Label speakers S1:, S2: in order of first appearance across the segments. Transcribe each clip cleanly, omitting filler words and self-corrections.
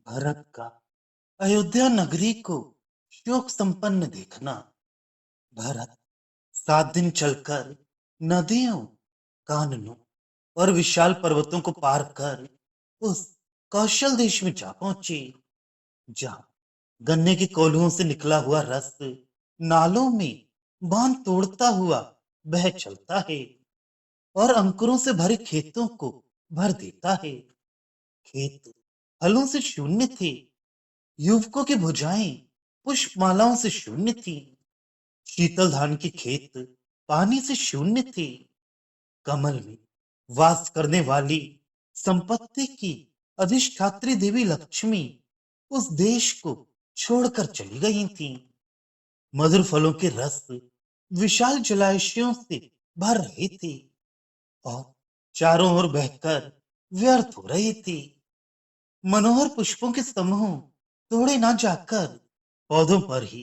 S1: भारत का अयोध्या नगरी को शोक संपन्न देखना। भारत 7 दिन चलकर नदियों, काननों और विशाल पर्वतों को पार कर उस कौशल देश में जा पहुंची, जहां गन्ने के कोल्हुओं से निकला हुआ रस नालों में बांध तोड़ता हुआ बह चलता है और अंकुरों से भरे खेतों को भर देता है। खेत फलों से शून्य थे, युवकों की भुजाएं पुष्पमालाओं से शून्य थी, शीतल धान की खेत पानी से शून्य थी। कमल में वास करने वाली संपत्ति की अधिष्ठात्री देवी लक्ष्मी उस देश को छोड़कर चली गई थी। मधुर फलों के रस विशाल जलाशयों से भर रहे थे और चारों ओर बहकर व्यर्थ हो रही थी। मनोहर पुष्पों के समूह तोड़े ना जाकर पौधों पर ही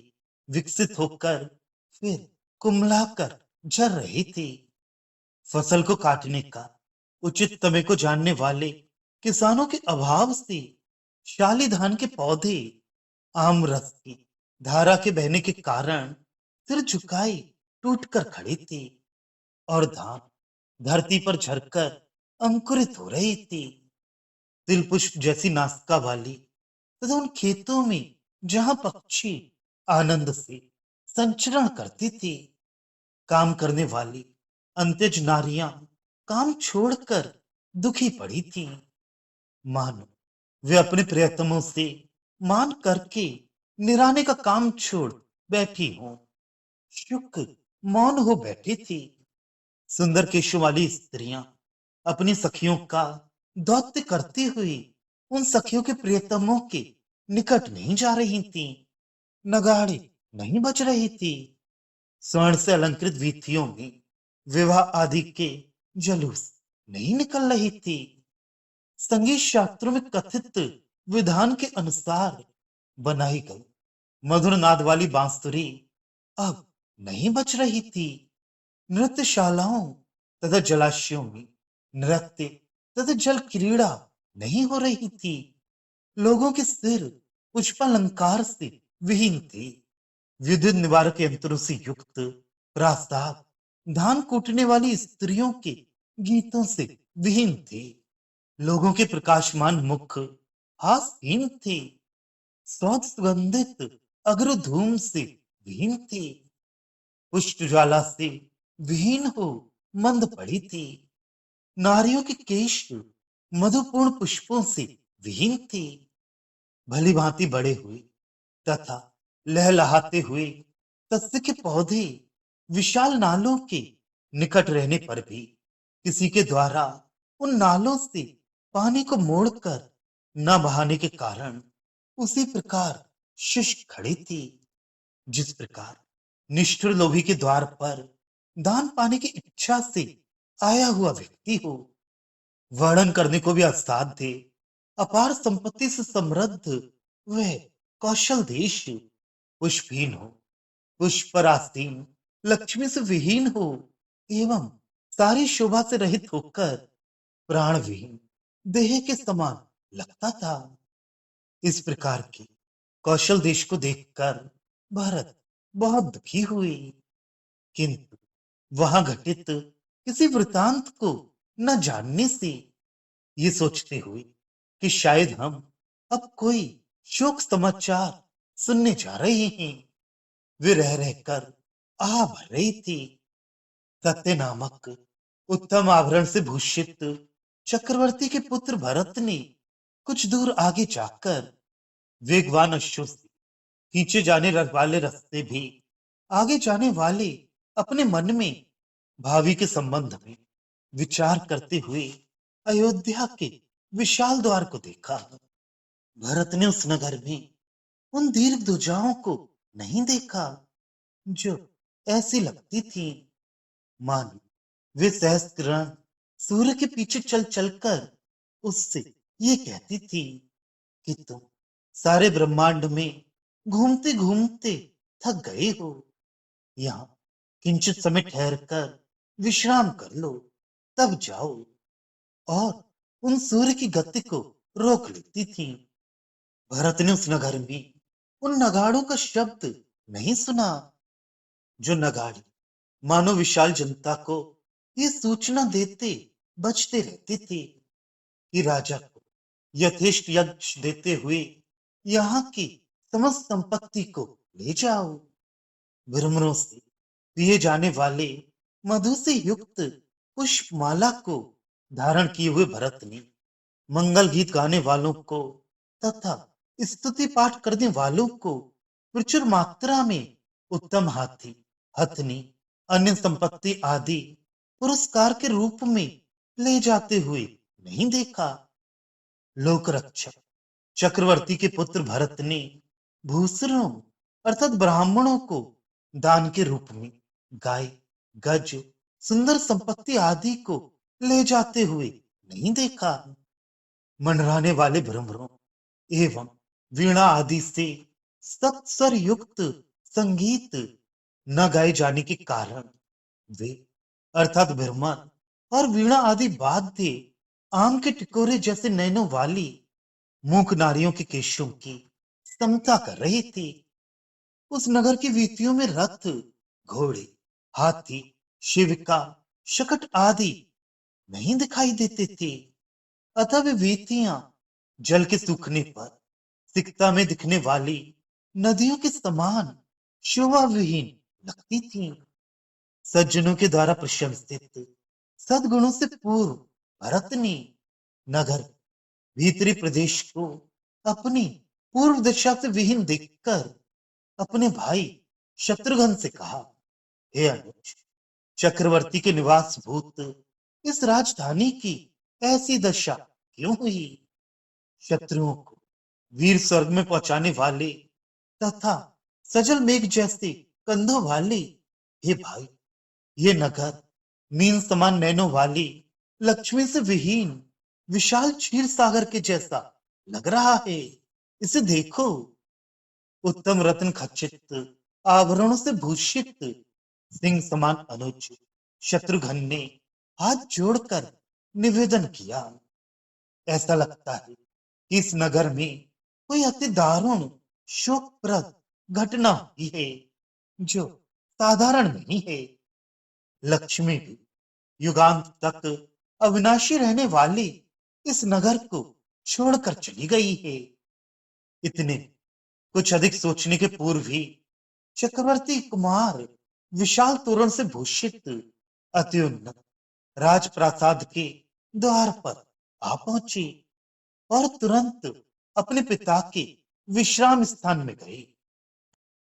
S1: विकसित होकर फिर कुमलाकर झर रही थी। फसल को काटने का उचित समय को जानने वाले किसानों के अभाव से शाली धान के पौधे आम रस की धारा के बहने के कारण सिर झुकाए टूट कर खड़े थे और धान धरती पर झरकर अंकुरित हो रही थी। तिल पुष्प जैसी नासिका वाली तथा उन खेतों में जहां पक्षी आनंद से संचरण करती थी, काम करने वाली अंत्यज नारियां काम छोड़कर दुखी पड़ी थी, मानो वे अपने प्रियतमों से मान करके निराने का काम छोड़ बैठी हों। शुक मौन हो बैठी थी। सुंदर केशों वाली स्त्रियां अपनी सखियों का दौत्य करती हुई उन सखियों के प्रियतमों के निकट नहीं जा रही थी, नगाड़े नहीं बज रही थी, स्वर्ण से अलंकृत वीथियों में विवाह आदि के जलूस नहीं निकल रही थी। संगीत शास्त्रों में कथित विधान के अनुसार बनाई गई मधुर नाद वाली बांसुरी अब नहीं बज रही थी। नृत्यशालाओं तथा जलाशयों में नृत्य तथा जल क्रीड़ा नहीं हो रही थी। लोगों के सिर पुष्पालंकार से विहीन थे। विद्युत निवारक यंत्रों से युक्त प्रासाद धान कूटने वाली स्त्रियों के गीतों से विहीन थे। लोगों के प्रकाशमान मुख हासहीन थे। स्वाद सुगंधित अग्रधूम से विहीन थे। पुष्प ज्वाला से विहीन हो मंद पड़ी थी। नारियों के केश मधुपूर्ण पुष्पों से विहीन थे। भली भांति बड़े हुए तथा लहलहाते हुए सस्य के पौधे विशाल नालों के निकट रहने पर भी किसी के द्वारा उन नालों से पानी को मोड़कर न बहाने के कारण उसी प्रकार शुष्क खड़ी थी, जिस प्रकार निष्ठुर लोभी के द्वार पर दान पाने की इच्छा से आया हुआ व्यक्ति हो। वर्णन करने को भी असाध्य अपार संपत्ति से समृद्ध वह कौशल देश पुष्पहीन हो, पुष्प पर आसीन लक्ष्मी से विहीन हो एवं सारी शोभा से रहित होकर प्राण विहीन देह के समान लगता था। इस प्रकार के कौशल देश को देखकर भारत बहुत दुखी हुई, किंतु वहां घटित किसी वृतांत को न जानने से ये सोचते हुए कि शायद हम अब कोई शोक समाचार सुनने जा रहे हैं, वे रह रहकर आह भर रही थी। सत्य नामक उत्तम आभरण से भूषित चक्रवर्ती के पुत्र भरत ने कुछ दूर आगे जाकर वेगवान अश्वों से खींचे जाने वाले रास्ते भी आगे जाने वाले अपने मन में भावी के संबंध में विचार करते हुए अयोध्या के विशाल द्वार को देखा। भरत ने उस नगर में उन दीर्घ ध्वजाओं को नहीं देखा जो ऐसी लगती थी मानो वे सहस्त्र सूर्य के पीछे चल चलकर उससे ये कहती थी कि तुम सारे ब्रह्मांड में घूमते घूमते थक गए हो, यहाँ किंचित समय ठहर कर विश्राम कर लो, तब जाओ। और उन सूर्य की गति को रोक लेती थी। भरत ने उस नगर में उन नगाड़ों का शब्द नहीं सुना, जो नगाड़े मानो विशाल जनता को ये सूचना देते बजते रहते थे कि राजा को यथेष्ट यज्ञ देते हुए यहाँ की समस्त संपत्ति को ले जाओ। भ्रमरों से पिए जाने वाले मधु से युक्त पुष्पमाला को धारण किए हुए भरत ने मंगल गीत गाने वालों को तथा स्तुति पाठ करने वालों को प्रचुर मात्रा में उत्तम हाथी, हथनी, अन्य संपत्ति आदि पुरस्कार के रूप में ले जाते हुए नहीं देखा। लोक रक्षक चक्रवर्ती के पुत्र भरत ने भूसुरों अर्थात ब्राह्मणों को दान के रूप में गाय, गज, सुंदर संपत्ति आदि को ले जाते हुए नहीं देखा। मंडराने वाले भ्रमरों एवं वीणा आदि से सत्स्वर युक्त संगीत न गाए जाने के कारण वे अर्थात भ्रमर और वीणा आदि वाद्य आम के टिकोरे जैसे नैनों वाली मूक नारियों के केशों की समता कर रही थी। उस नगर की वीथियों में रथ, घोड़े, हाथी, शिविका, शकट आदि नहीं दिखाई देते थे, अतः वे वीथियां जल के सूखने पर सिकता में दिखने वाली नदियों के समान शोभा विहीन लगती थीं। सज्जनों के द्वारा प्रशंसित सद्गुणों से पूर्व भरत ने नगर भीतरी प्रदेश को अपनी पूर्व दिशा से विहीन देखकर अपने भाई शत्रुघ्न से कहा, हे अनुज, चक्रवर्ती के निवास भूत इस राजधानी की ऐसी दशा क्यों हुई? शत्रुओं को वीर स्वर्ग में पहुंचाने वाले तथा सजल मेघ जैसे कंधों वाले हे भाई, ये नगर मीन समान नैनों वाली लक्ष्मी से विहीन विशाल क्षीर सागर के जैसा लग रहा है। इसे देखो। उत्तम रत्न खचित आभरणों से भूषित सिंह समान अनुज शत्रुघ्न ने हाथ जोड़कर निवेदन किया, ऐसा लगता है कि इस नगर में कोई अति दारुण शोकप्रद घटना हुई है, जो साधारण नहीं है। लक्ष्मी भी युगांत तक अविनाशी रहने वाली इस नगर को छोड़कर चली गई है। इतने कुछ अधिक सोचने के पूर्व ही चक्रवर्ती कुमार विशाल तोरण से भूषित अत्युन्नत राजप्रासाद के द्वार पर आ पहुंचे और तुरंत अपने पिता के विश्राम स्थान में गए।